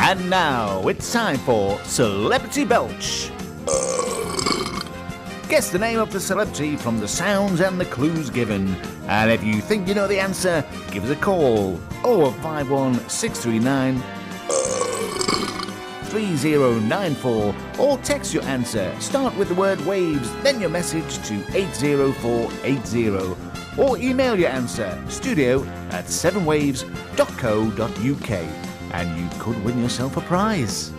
And now it's time for Celebrity Belch. Guess the name of the celebrity from the sounds and the clues given. And if you think you know the answer, give us a call. 0151 639 3094 or text your answer. Start with the word waves, then your message to 80480 or email your answer studio@7waves.co.uk and you could win yourself a prize.